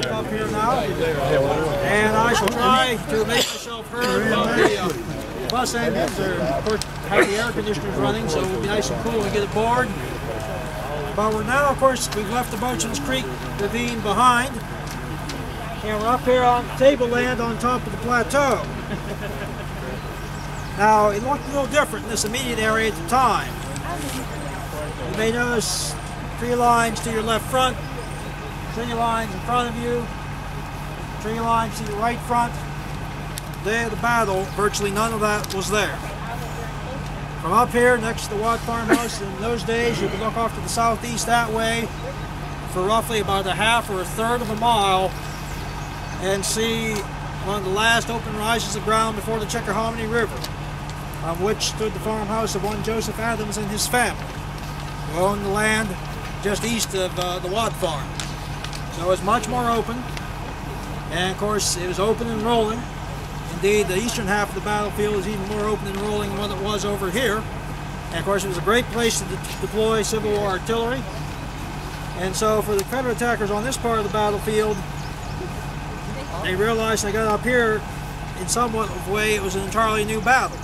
step up here now, and I shall try to make myself heard above the bus engines. Of course, have the air conditioners running, so it'll be nice and cool when we get aboard. But we're now, of course, we've left the Boatswain's Creek ravine behind, and we're up here on tableland on top of the plateau. Now, it looked a little different in this immediate area at the time. You may notice tree lines to your left front, tree lines in front of you, tree lines to your right front. The day of the battle, virtually none of that was there. From up here next to the Watt farmhouse, in those days you could look off to the southeast that way for roughly about a half or a third of a mile and see one of the last open rises of ground before the Chickahominy River, on which stood the farmhouse of one Joseph Adams and his family, who owned the land just east of the Watt farm. So it was much more open, and of course it was open and rolling. Indeed, the eastern half of the battlefield is even more open and rolling than what it was over here. And of course it was a great place to deploy Civil War artillery. And so for the Confederate attackers on this part of the battlefield, they realized they got up here in somewhat of a way it was an entirely new battle.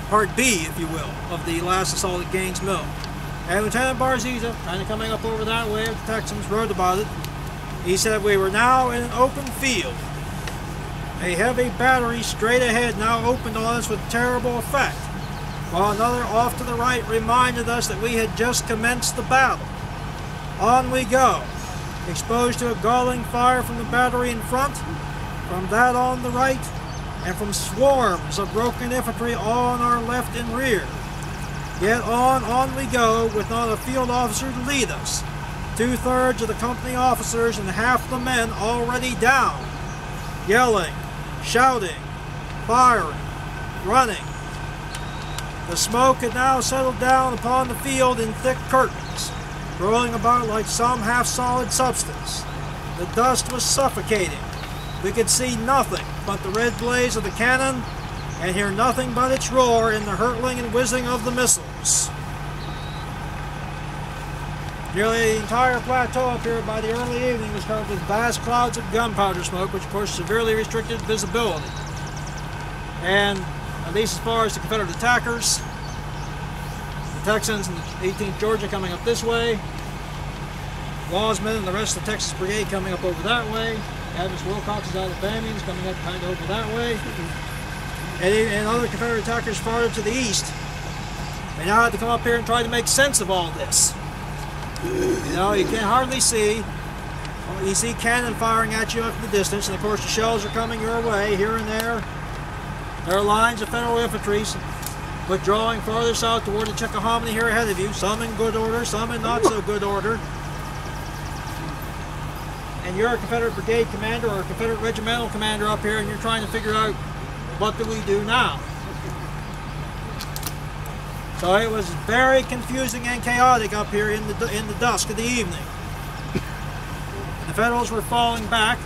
Part B, if you will, of the last assault at Gaines Mill. And Lieutenant Barziza, kind of coming up over that way, the Texans wrote about it. He said, "We were now in an open field. A heavy battery straight ahead now opened on us with terrible effect, while another off to the right reminded us that we had just commenced the battle. On we go, exposed to a galling fire from the battery in front, from that on the right, and from swarms of broken infantry all on our left and rear. Yet on we go, with not a field officer to lead us. 2/3 of the company officers and half the men already down, yelling, shouting, firing, running. The smoke had now settled down upon the field in thick curtains, rolling about like some half-solid substance. The dust was suffocating. We could see nothing but the red blaze of the cannon, and hear nothing but its roar and the hurtling and whizzing of the missiles." Nearly the entire plateau up here by the early evening was covered with vast clouds of gunpowder smoke, which of course severely restricted visibility. And at least as far as the Confederate attackers, the Texans and the 18th Georgia coming up this way, Wasman and the rest of the Texas Brigade coming up over that way, Adams Wilcox's Alabamians coming up kind of over that way, and other Confederate attackers farther to the east. They now had to come up here and try to make sense of all this. You know, you can hardly see. You see cannon firing at you up in the distance, and of course the shells are coming your way here and there. There are lines of Federal infantry withdrawing farther south toward the Chickahominy here ahead of you, some in good order, some in not so good order. And you're a Confederate brigade commander or a Confederate regimental commander up here, and you're trying to figure out, what do we do now? So it was very confusing and chaotic up here in the dusk of the evening. The Federals were falling back.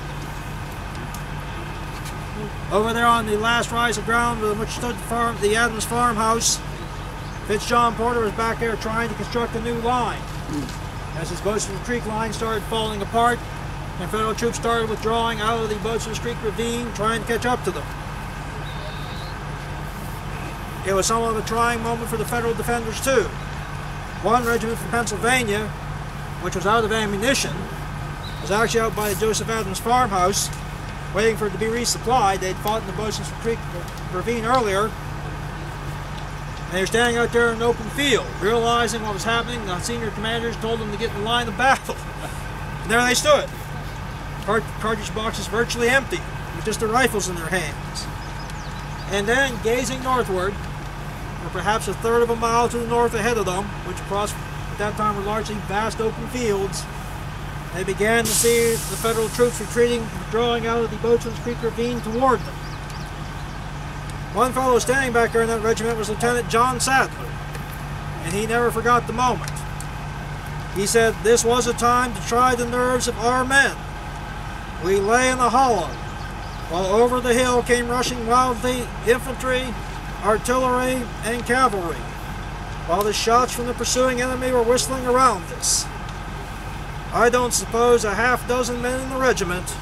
Over there on the last rise of ground on which stood the Adams farmhouse, Fitzjohn Porter was back there trying to construct a new line. As his Boatswain's Creek line started falling apart, and Federal troops started withdrawing out of the Boatswain's Creek ravine, trying to catch up to them. It was somewhat of a trying moment for the Federal defenders too. One regiment from Pennsylvania, which was out of ammunition, was actually out by the Joseph Adams farmhouse, waiting for it to be resupplied. They'd fought in the Boatswain's Creek ravine earlier, and they were standing out there in an open field, realizing what was happening. The senior commanders told them to get in line of battle. And there they stood. Cartridge boxes virtually empty, with just their rifles in their hands. And then, gazing northward, or perhaps a third of a mile to the north ahead of them, which across at that time were largely vast open fields, they began to see the Federal troops retreating, withdrawing out of the Boatswain's Creek ravine toward them. One fellow standing back there in that regiment was Lieutenant John Sadler, and he never forgot the moment. He said, "This was a time to try the nerves of our men. We lay in a hollow, while over the hill came rushing wildly infantry, artillery, and cavalry, while the shots from the pursuing enemy were whistling around us. I don't suppose a half dozen men in the regiment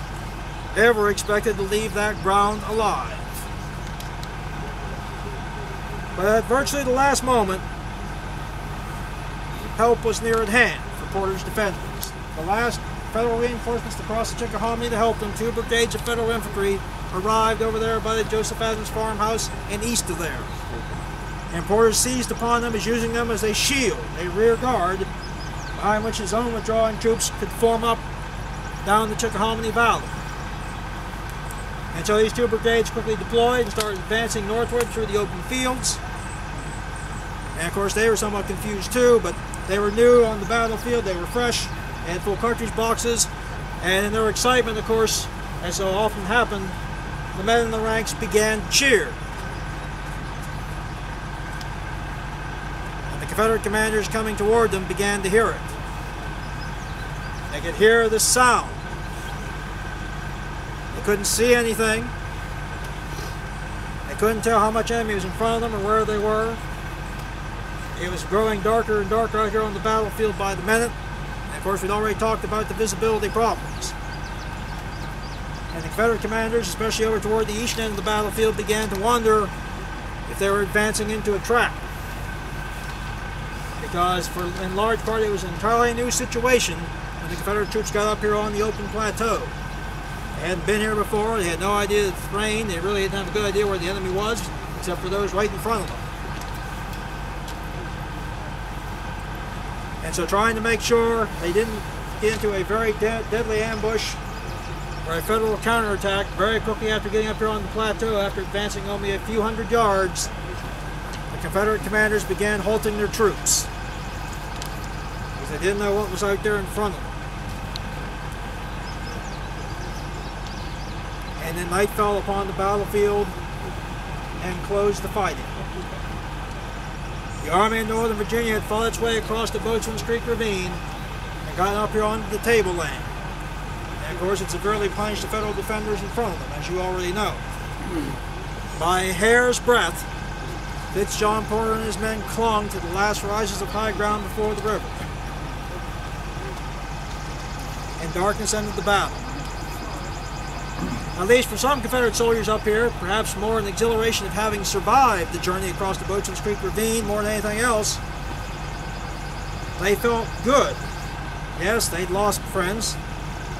ever expected to leave that ground alive. But at virtually the last moment, help was near at hand for Porter's defenders. The last Federal reinforcements to cross the Chickahominy to help them, 2 brigades of Federal infantry, arrived over there by the Joseph Adams farmhouse and east of there. And Porter seized upon them as using them as a shield, a rear guard, behind which his own withdrawing troops could form up down the Chickahominy Valley. And so these 2 brigades quickly deployed and started advancing northward through the open fields. And of course they were somewhat confused too, but they were new on the battlefield, they were fresh, they had full cartridge boxes, and in their excitement, of course, as so often happened, the men in the ranks began to cheer. And the Confederate commanders coming toward them began to hear it. They could hear the sound. They couldn't see anything. They couldn't tell how much enemy was in front of them or where they were. It was growing darker and darker out here on the battlefield by the minute. And of course, we'd already talked about the visibility problems. And the Confederate commanders, especially over toward the east end of the battlefield, began to wonder if they were advancing into a trap. Because in large part it was an entirely new situation when the Confederate troops got up here on the open plateau. They hadn't been here before, they had no idea of the terrain, they really didn't have a good idea where the enemy was, except for those right in front of them. And so trying to make sure they didn't get into a very deadly ambush or a Federal counterattack very quickly after getting up here on the plateau, after advancing only a few hundred yards, the Confederate commanders began halting their troops, because they didn't know what was out there in front of them. And then night fell upon the battlefield and closed the fighting. The Army of Northern Virginia had fought its way across the Boatswain's Creek Ravine and gotten up here onto the tableland. And of course it severely punished the Federal defenders in front of them, as you already know. By a hair's breadth, Fitz-John Porter and his men clung to the last rises of high ground before the river. And darkness ended the battle. At least for some Confederate soldiers up here, perhaps more in the exhilaration of having survived the journey across the Boatswain's Creek Ravine more than anything else, they felt good. Yes, they'd lost friends,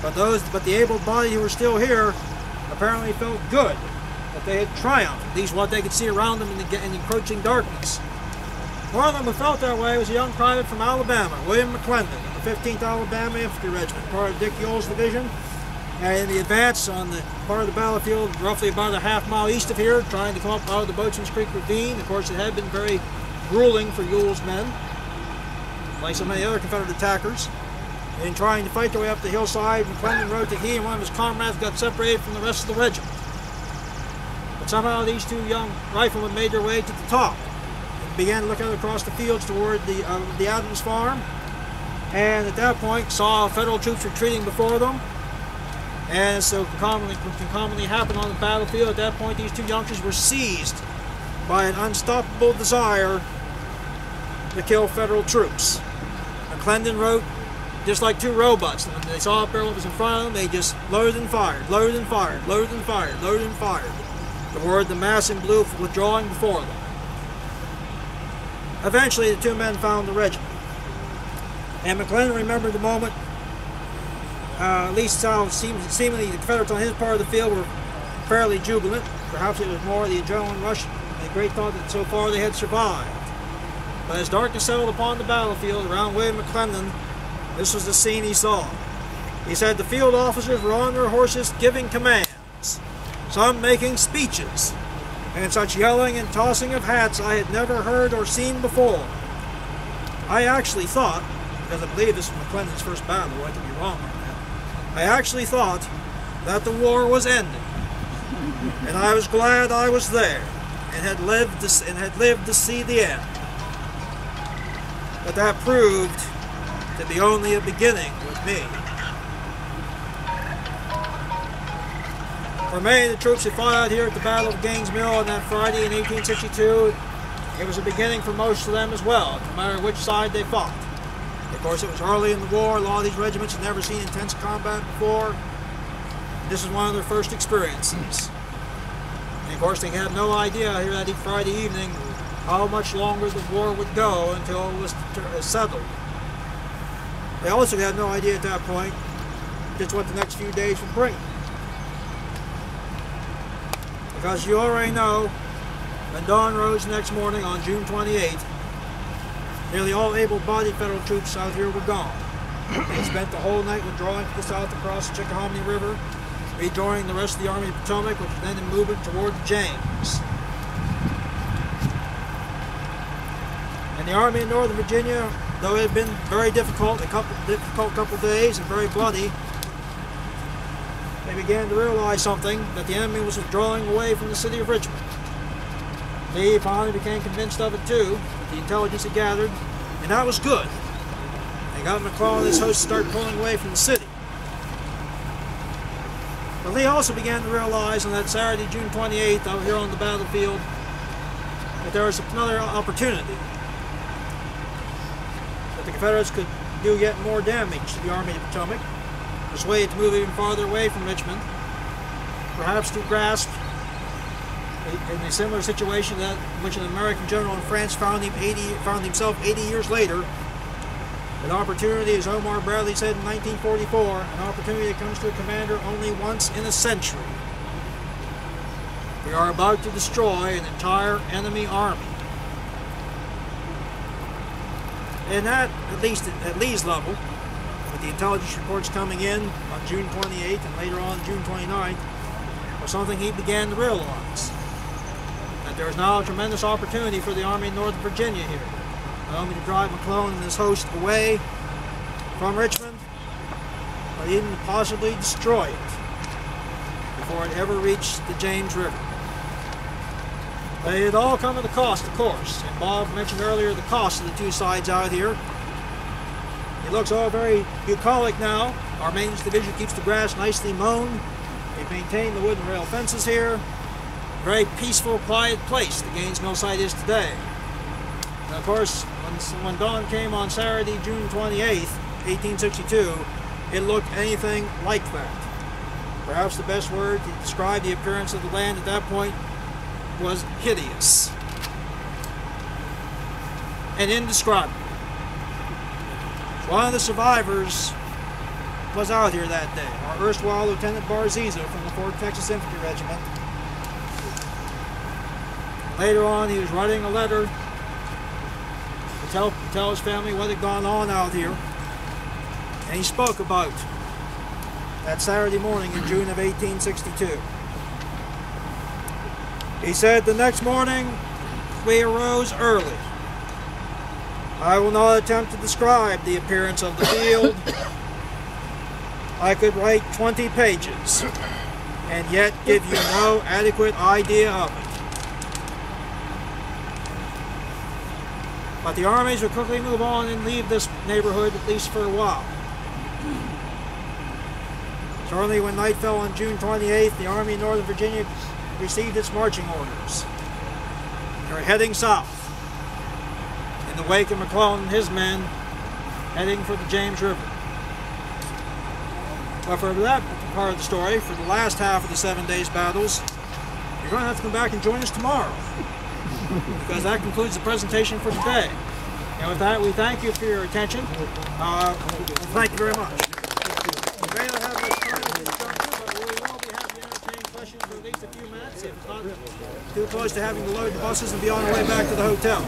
but the able-bodied who were still here apparently felt good that they had triumphed, at least what they could see around them in the encroaching darkness. One of them who felt that way was a young private from Alabama, William McClendon, of the 15th Alabama Infantry Regiment, part of Dick Ewell's division. And in the advance on the part of the battlefield, roughly about a half-mile east of here, trying to come up out of the Boatswain's Creek Ravine. Of course, it had been very grueling for Ewell's men, like so many other Confederate attackers. In trying to fight their way up the hillside, McClendon wrote that he and one of his comrades got separated from the rest of the regiment. But somehow these 2 young riflemen made their way to the top and began looking across the fields toward the Adams farm. And at that point, saw Federal troops retreating before them. And so can commonly happen on the battlefield, at that point these 2 youngsters were seized by an unstoppable desire to kill Federal troops. McClendon wrote, just like 2 robots, when they saw up there what was in front of them, they just loaded and fired, loaded and fired, loaded and fired, loaded and fired, toward the mass in blue withdrawing before them. Eventually the 2 men found the regiment. And McClendon remembered the moment. At least seemingly the Confederates on his part of the field were fairly jubilant. Perhaps it was more the adrenaline rush and the great thought that so far they had survived. But as darkness settled upon the battlefield around William McClendon, this was the scene he saw. He said the field officers were on their horses giving commands, some making speeches, and such yelling and tossing of hats I had never heard or seen before. I actually thought, because I believe this was McClendon's first battle, I could be wrong on that, I actually thought that the war was ending, and I was glad I was there and had lived to see the end. But that proved to be only a beginning with me. For many of the troops who fought out here at the Battle of Gaines Mill on that Friday in 1862, it was a beginning for most of them as well, no matter which side they fought. Of course, it was early in the war. A lot of these regiments had never seen intense combat before. This is one of their first experiences. And of course, they had no idea here that Friday evening how much longer the war would go until it was settled. They also had no idea at that point just what the next few days would bring. Because you already know, when dawn rose the next morning on June 28th, nearly all able-bodied federal troops out here were gone. They spent the whole night withdrawing to the south across the Chickahominy River, rejoining the rest of the Army of the Potomac, which was then in movement toward the James. And the Army in Northern Virginia, though it had been very difficult couple days and very bloody, they began to realize something, that the enemy was withdrawing away from the city of Richmond. They finally became convinced of it too, with the intelligence they gathered, and that was good. They got McClellan and his host to start pulling away from the city. But Lee also began to realize on that Saturday, June 28th, out here on the battlefield, that there was another opportunity. That the Confederates could do yet more damage to the Army of the Potomac, persuade it to move even farther away from Richmond, perhaps to grasp in a similar situation that which an American general in France found himself 80 years later. An opportunity, as Omar Bradley said in 1944, an opportunity that comes to a commander only once in a century. We are about to destroy an entire enemy army. And that, at least at Lee's level, with the intelligence reports coming in on June 28th and later on June 29th, was something he began to realize. That there is now a tremendous opportunity for the Army in Northern Virginia here. Not only to drive McClellan and his host away from Richmond, but even to possibly destroy it before it ever reached the James River. But it all come at a cost, of course. And Bob mentioned earlier the cost of the two sides out here. It looks all very bucolic now. Our maintenance division keeps the grass nicely mown. They've maintained the wooden rail fences here. Very peaceful, quiet place the Gaines Mill site is today. And of course, when dawn came on Saturday, June 28th, 1862, it looked anything like that. Perhaps the best word to describe the appearance of the land at that point was hideous and indescribable. One of the survivors was out here that day, our erstwhile Lieutenant Barziza from the 4th Texas Infantry Regiment. Later on, he was writing a letter to tell his family what had gone on out here, and he spoke about that Saturday morning in June of 1862. He said, "The next morning we arose early. I will not attempt to describe the appearance of the field. I could write 20 pages and yet give you no adequate idea of it. But the armies would quickly move on and leave this neighborhood, at least for a while. Shortly when night fell on June 28th, the Army in Northern Virginia received its marching orders. They were heading south, in the wake of McClellan and his men, heading for the James River. But for that part of the story, for the last half of the 7 days battles, you're going to have to come back and join us tomorrow, because that concludes the presentation for today. And with that, we thank you for your attention. Thank you very much. We may not have much time at this juncture, but we will be happy to entertain questions for at least a few minutes, if it's not too close to having to load the buses and be on our way back to the hotel.